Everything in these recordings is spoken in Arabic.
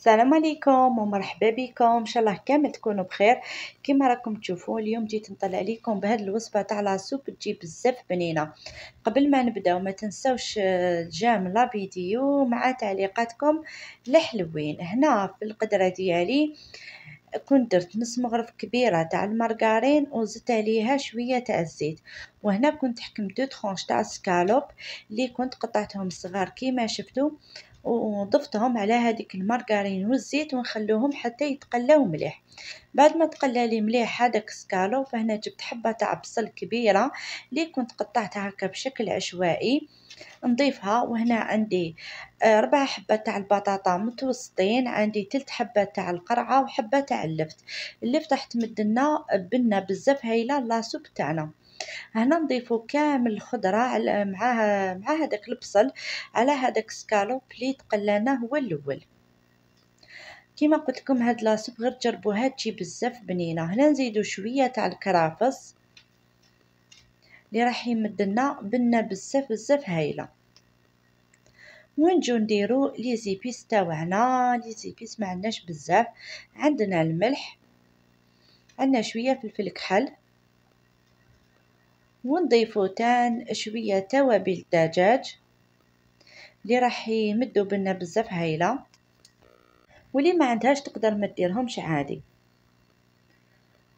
السلام عليكم ومرحبا بكم ان شاء الله كامل تكونوا بخير. كما راكم تشوفوا اليوم جيت نطلع عليكم بهذه الوصفه تاع لاصوب تجي بزاف بنينه. قبل ما نبداو ما تنسوش جيم لا فيديو مع تعليقاتكم الحلوين. هنا في القدره ديالي كنت درت نص مغرف كبيره تاع المارغرين وزدت عليها شويه تاع الزيت، وهنا كنت حكمت دو ترونش تاع سكالوب اللي كنت قطعتهم صغار كيما شفتوا، وضفتهم على هذيك المارغرين والزيت ونخلوهم حتى يتقلاو مليح. بعد ما تقلى لي مليح هذاك سكالوب، فهنا جبت حبه تاع بصل كبيره اللي كنت قطعتها هكا بشكل عشوائي نضيفها. وهنا عندي 4 حبات تاع البطاطا متوسطين، عندي 3 حبات تاع القرعه وحبه تاع اللفت راح تمدلنا بنه بزاف هايله لاصوب تاعنا. هنا نضيفو كامل الخضره على مع هذاك البصل على هذاك سكالوب اللي تقلانا هو الاول. كيما قلت لكم هاد لاصوب غير تجربوها تجي بزاف بنينه. هنا نزيدو شويه تاع الكرافس اللي راح يمدلنا بنه بزاف هايله. ونجو نديرو لي زيبيس تاوعنا. لي زيبيس ما عندناش بزاف، عندنا الملح، عندنا شويه فلفل كحل، ونضيفو تان شويه توابل الدجاج اللي راح يمدو بنا بزاف هايله، واللي ما عندهاش تقدر ما ديرهمش عادي.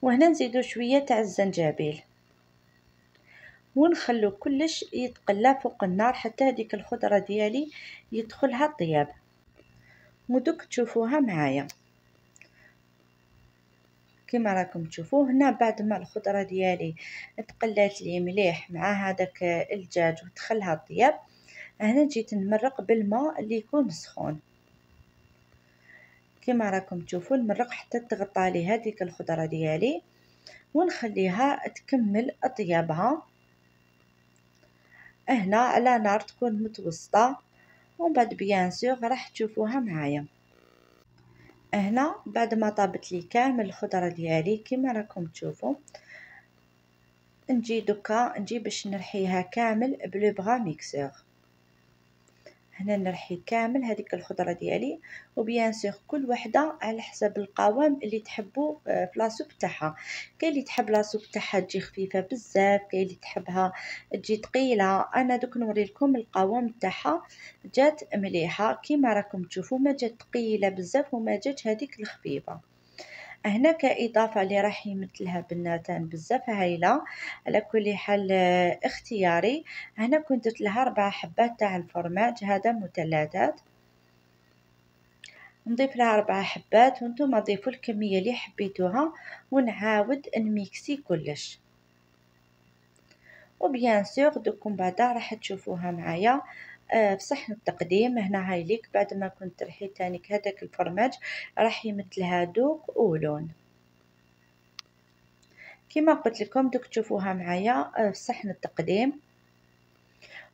وهنا نزيدو شويه تاع الزنجبيل ونخلو كلش يتقلى فوق النار حتى هذيك الخضره ديالي يدخلها الطياب. ودوك تشوفوها معايا كما راكم تشوفوا. هنا بعد ما الخضره ديالي تقلات لي مليح مع هذاك الدجاج ودخلها الطياب، هنا جيت نمرق بالماء اللي يكون سخون كما راكم تشوفوا. نمرق حتى تغطى لي هذيك الخضره ديالي ونخليها تكمل طيابها هنا على نار تكون متوسطه. ومن بعد بيان سور راح تشوفوها معايا. هنا بعد ما طابت لي كامل الخضره ديالي كما راكم تشوفوا، نجي باش نرحيها كامل بلو بغا ميكسور. هنا نرحي كامل هذيك الخضره ديالي، وبيان سور كل وحده على حسب القوام اللي تحبوا في لاصوب تاعها. كاين اللي تحب لاصوب تاعها تجي خفيفه بزاف، كاين اللي تحبها تجي ثقيله. انا دوك نوري لكم القوام تاعها. جات مليحه كيما راكم تشوفوا، ما جات ثقيله بزاف وما جاتش هذيك الخفيفه. هنا كإضافة اللي راح يمثلها بناتان بزاف هايلة. على كل حال اختياري. هنا كنت درت لها 4 حبات تاع الفرماج هذا مثلثات، نضيف لها 4 حبات وانتم ضيفوا الكمية اللي حبيتوها، ونعاود نميكسي كلش. وبيان سور دوكم بعدا راح تشوفوها معايا في صحن التقديم. هنا هاي ليك بعد ما كنت رحيت تانيك هذاك الفرماج راح يمثلها دوق ولون كما قلت لكم. دوك تشوفوها معايا في صحن التقديم.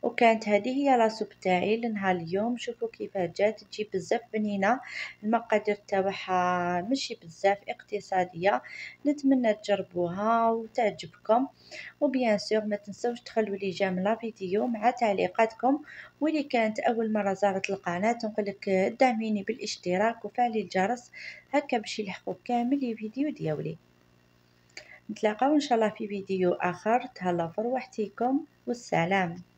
وكانت هذه هي لاصوب تاعي لنهار اليوم. شوفوا كيفاه جات تجي بزاف بنينه. المقادير تاعها ماشي بزاف، اقتصاديه. نتمنى تجربوها وتعجبكم. وبيان سور ما تنسوش تخلوا لي جيم لا فيديو مع تعليقاتكم. واللي كانت اول مره زارت القناه نقولك دعميني بالاشتراك وفعلي الجرس هكا باش يلحقوك كامل لي فيديو ديالي. نتلاقاو ان شاء الله في فيديو اخر. تهلاو في روحتكم والسلام.